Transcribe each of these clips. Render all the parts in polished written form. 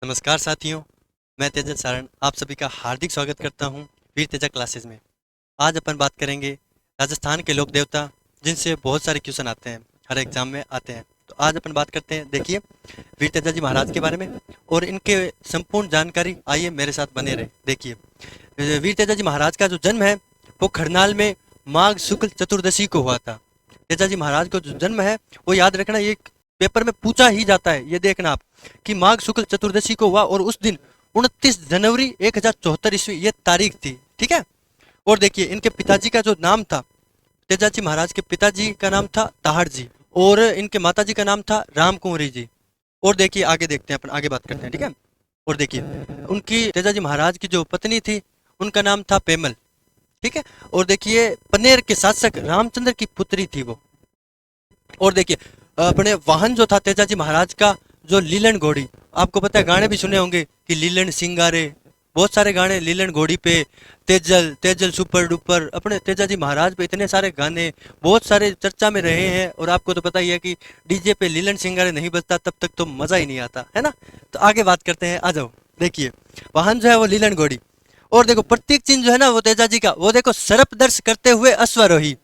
नमस्कार साथियों, मैं तेजल सारण आप सभी का हार्दिक स्वागत करता हूं वीर तेजा क्लासेस में। आज अपन बात करेंगे राजस्थान के लोक देवता जिनसे बहुत सारे क्वेश्चन आते हैं, हर एग्जाम में आते हैं। तो आज अपन बात करते हैं, देखिए, वीर तेजा जी महाराज के बारे में और इनके संपूर्ण जानकारी। आइए मेरे साथ बने रहे। देखिए, वीर तेजा जी महाराज का जो जन्म है वो खरनाल में माघ शुक्ल चतुर्दशी को हुआ था। तेजा जी महाराज का जो जन्म है वो याद रखना, ये पेपर में पूछा ही जाता है। ये देखना आप कि माघ शुक्ल चतुर्दशी को हुआ और उस दिन 29 जनवरी 1074 ईस्वी ये तारीख थी। ठीक है। और देखिए, इनके पिताजी का जो नाम था, तेजाजी महाराज के पिताजी का नाम था ताहड़ जी और इनके माताजी का नाम था राम कुंवरी जी। और देखिए, आगे देखते हैं, अपन आगे बात करते हैं। ठीक है। और देखिए, उनकी तेजाजी महाराज की जो पत्नी थी उनका नाम था पेमल। ठीक है। और देखिए, पनेर के शासक रामचंद्र की पुत्री थी वो। और देखिए, अपने वाहन जो था तेजाजी महाराज का, जो लीलन घोड़ी, आपको पता है, गाने भी सुने होंगे कि लीलन सिंगारे, बहुत सारे गाने लीलन घोड़ी पे, तेजल तेजल सुपर डुपर, अपने तेजाजी महाराज पे इतने सारे गाने बहुत सारे चर्चा में रहे हैं। और आपको तो पता ही है कि डीजे पे लीलन सिंगारे नहीं बजता तब तक तो मजा ही नहीं आता है ना। तो आगे बात करते हैं, आ जाओ। देखिए, वाहन जो है वो लीलन घोड़ी। और देखो, प्रत्येक चिन्ह जो है ना वो तेजाजी का, वो देखो, सर्प दर्श करते हुए अश्वारोही,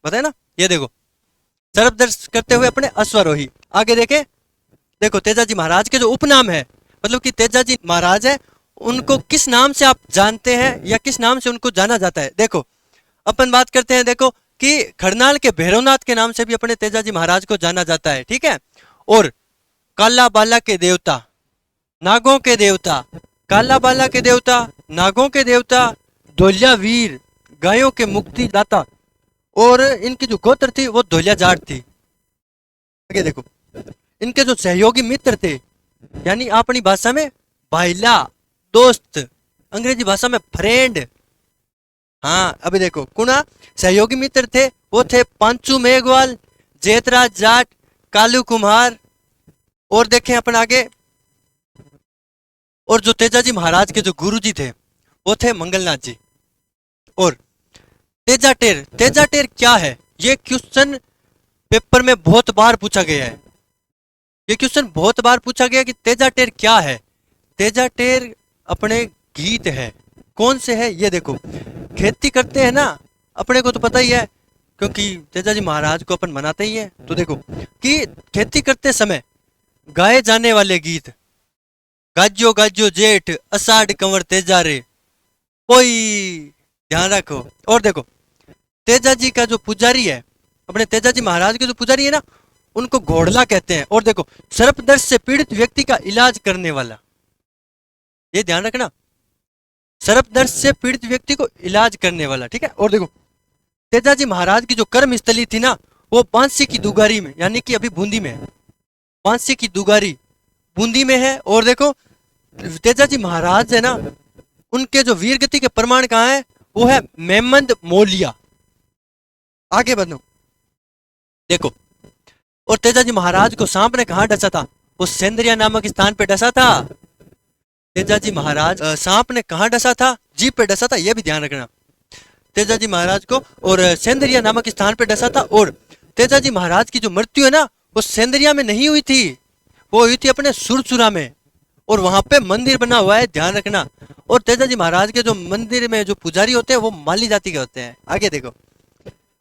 पता है ना। ये देखो, सर्प दर्श करते हुए अपने अश्वारोही। आगे देखे, देखो, तेजाजी महाराज के जो उपनाम है, मतलब कि तेजाजी महाराज है, उनको किस नाम से आप जानते हैं या किस नाम से उनको जाना जाता है। देखो, अपन बात करते हैं, देखो, कि खरनाल के भैरवनाथ के नाम से भी अपने तेजाजी महाराज को जाना जाता है। ठीक है। और काला बाला के देवता, नागों के देवता, काला बाला के देवता, नागों के देवता, धोलिया वीर, गायों के मुक्ति दाता, और इनकी जो गोत्र थी वो धोलिया जाट थी। आगे देखो, इनके जो सहयोगी मित्र थे, यानी अपनी भाषा में भाईला, दोस्त, अंग्रेजी भाषा में फ्रेंड। हाँ, अभी देखो, कुणा सहयोगी मित्र थे, वो थे पांचू मेघवाल, जेतराज जाट, कालू कुम्हार। और देखें अपन आगे, और जो तेजाजी महाराज के जो गुरुजी थे वो थे मंगलनाथ जी। और तेजाटेर, तेजाटेर क्या है, ये क्वेश्चन पेपर में बहुत बार पूछा गया है। ये क्वेश्चन बहुत बार पूछा गया कि तेजाटेर क्या है। तेजाटेर अपने गीत है। कौन से है, ये देखो, खेती करते हैं ना, अपने को तो पता ही है क्योंकि तेजाजी महाराज को अपन मनाते ही है। तो देखो कि खेती करते समय गाए जाने वाले गीत, गाजो गाजो जेठ अषाढ़ कंवर तेजा रे, कोई, ध्यान रखो। और देखो, तेजाजी का जो पुजारी है, अपने तेजाजी महाराज के जो पुजारी है ना, उनको घोड़ला कहते हैं। और देखो, सर्पदर्श से पीड़ित व्यक्ति का इलाज करने वाला, ये ध्यान रखना, सर्पदर्श से पीड़ित व्यक्ति को इलाज करने वाला। ठीक है। और देखो, तेजाजी महाराज की जो कर्म स्थली थी ना, वो बांसी की दुगारी में, यानी कि अभी बूंदी में है। बांसी की दुगारी बूंदी में है। और देखो, तेजाजी महाराज है ना, उनके जो वीर गति के प्रमाण कहाँ है, वो है मेमंद मोलिया। आगे बढ़ो, देखो, और तेजाजी महाराज को सांप ने कहाँ डसा था, वो सेंद्रिया नामक स्थान पे डसा था। तेजाजी महाराज सांप ने कहाँ डसा था, जीप पे डसा था, यह भी ध्यान रखना। तेजाजी महाराज को और सेंद्रिया नामक स्थान पे डसा था। और तेजाजी महाराज की जो मृत्यु है ना, वो सेंद्रिया में नहीं हुई थी, वो हुई थी अपने सुरसुरा में। और वहां पे मंदिर बना हुआ है, ध्यान रखना। और तेजाजी महाराज के जो मंदिर में जो पुजारी होते हैं वो माली जाति के होते हैं। आगे देखो,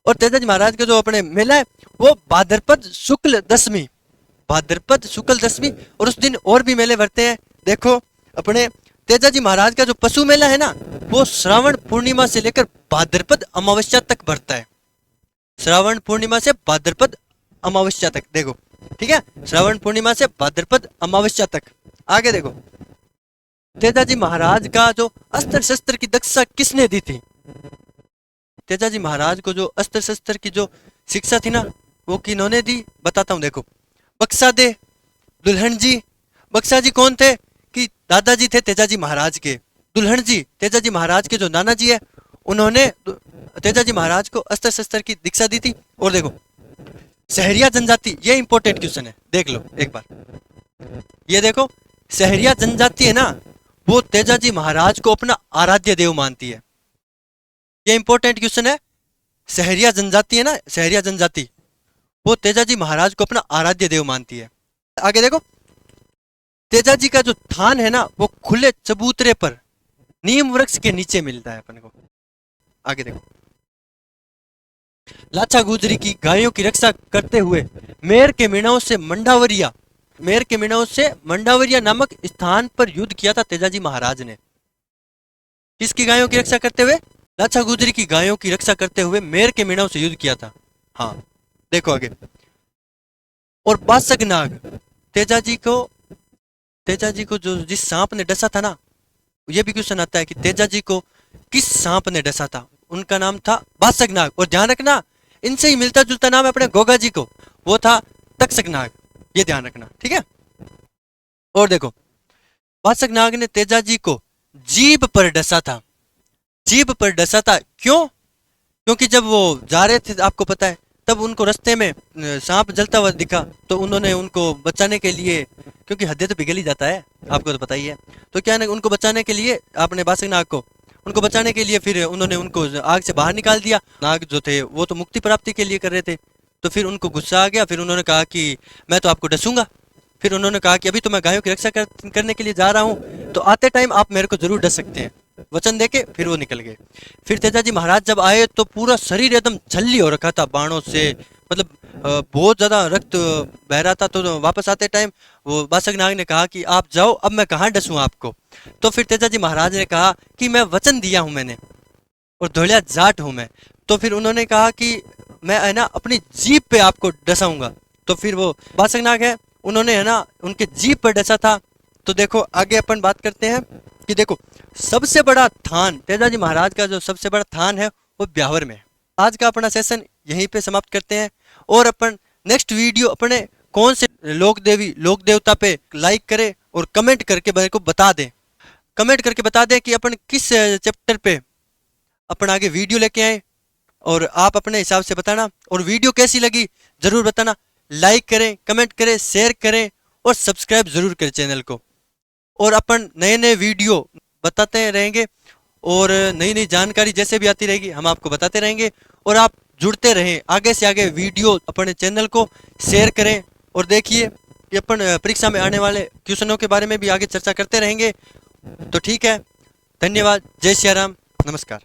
और तेजाजी महाराज के जो अपने मेला है वो भाद्रपद शुक्ल दशमी, भाद्रपद शुक्ल दशमी, और उस दिन और भी मेले भरते हैं। देखो, अपने तेजाजी महाराज का जो पशु मेला है ना, वो श्रावण पूर्णिमा से लेकर भाद्रपद अमावस्या तक भरता है। श्रावण पूर्णिमा से भाद्रपद अमावस्या तक, देखो, ठीक है, श्रावण पूर्णिमा से भाद्रपद अमावस्या तक। आगे देखो, तेजाजी महाराज का जो अस्त्र शस्त्र की दक्षा किसने दी थी। तेजाजी महाराज को जो अस्त्र शस्त्र की जो शिक्षा थी ना, वो किन्होंने दी, बताता हूँ। देखो, बक्सा दे दुल्हन जी। बक्सा जी कौन थे, कि दादाजी थे तेजाजी महाराज के। दुल्हन जी तेजाजी महाराज के जो नाना जी है, उन्होंने तेजाजी महाराज को अस्त्र शस्त्र की दीक्षा दी थी। और देखो, सहरिया जनजाति, ये इंपॉर्टेंट क्वेश्चन है, देख लो एक बार। ये देखो, सहरिया जनजाति है ना, वो तेजाजी महाराज को अपना आराध्य देव मानती है। ये इंपॉर्टेंट क्वेश्चन है। सहरिया जनजाति है ना, सहरिया जनजाति, वो तेजाजी महाराज को अपना आराध्य देव मानती है। आगे देखो, तेजाजी का जो थान है ना वो खुले चबूतरे पर नीम वृक्ष के नीचे मिलता है अपन को। आगे देखो, लाचा गुजरी की गायों की रक्षा करते हुए मेर के मीणाओं से मंडावरिया नामक स्थान पर युद्ध किया था तेजाजी महाराज ने। किसकी गायों की रक्षा करते हुए? लाचा गुजरी की गायों की रक्षा करते हुए मेर के मीणाओं से युद्ध किया था। हाँ, देखो आगे। और बासक नाग, तेजाजी को जो जिस सांप ने डसा था ना, ये भी क्वेश्चन आता है कि तेजाजी को किस सांप ने डसा था। उनका नाम था बासक नाग। और ध्यान रखना, इनसे ही मिलता जुलता नाम है अपने गोगा जी को, वो था तक्षक नाग। ये ध्यान रखना, ठीक है। और देखो, बासक नाग ने तेजाजी को जीभ पर डसा था। जीभ पर डसा था क्यों? क्योंकि जब वो जा रहे थे, आपको पता है, तब उनको रास्ते में सांप जलता हुआ दिखा, तो उन्होंने उनको बचाने के लिए, क्योंकि हृदय तो पिघल ही जाता है, आपको तो पता ही है, तो क्या है, उनको बचाने के लिए आपने बासक नाग को, उनको बचाने के लिए फिर उन्होंने उनको आग से बाहर निकाल दिया। नाग जो थे वो तो मुक्ति प्राप्ति के लिए कर रहे थे, तो फिर उनको गुस्सा आ गया। फिर उन्होंने कहा कि मैं तो आपको डसूंगा। फिर उन्होंने कहा कि अभी तो मैं गायों की रक्षा करने के लिए जा रहा हूँ, तो आते टाइम आप मेरे को जरूर डस सकते हैं। वचन देके फिर वो निकल गए। फिर तेजाजी महाराज जब आए तो पूरा शरीर एकदम छल्ली हो रखा था बाणों से, मतलब बहुत ज्यादा रक्त बह रहा था। तो वापस आते टाइम वो बासक नाग ने कहा कि आप जाओ, अब मैं कहाँ डसूं आपको। तो फिर तेजाजी महाराज ने कहा कि मैं वचन दिया हूं मैंने, और धोलिया जाट हूं मैं। तो फिर उन्होंने कहा कि मैं है ना अपनी जीभ पे आपको डसाऊंगा। तो फिर वो बासक नाग है, उन्होंने है ना उनके जीभ पर डसा था। तो देखो आगे अपन बात करते हैं कि देखो, सबसे बड़ा थान, तेजाजी महाराज का जो सबसे बड़ा थान है वो ब्यावर में है। आज का अपना सेशन यहीं पे समाप्त करते हैं, और अपन नेक्स्ट वीडियो अपने कौन से लोक देवता पे लाइक करें और कमेंट करके मेरे को बता दें। कमेंट करके बता दें कि अपन किस चैप्टर पे अपन आगे वीडियो लेके आए, और आप अपने हिसाब से बताना। और वीडियो कैसी लगी जरूर बताना। लाइक करें, कमेंट करें, शेयर करें और सब्सक्राइब जरूर करें चैनल को। और अपन नए नए वीडियो बताते रहेंगे, और नई नई जानकारी जैसे भी आती रहेगी हम आपको बताते रहेंगे। और आप जुड़ते रहें, आगे से आगे वीडियो अपने चैनल को शेयर करें। और देखिए कि अपन परीक्षा में आने वाले क्वेश्चनों के बारे में भी आगे चर्चा करते रहेंगे। तो ठीक है, धन्यवाद, जय सिया राम, नमस्कार।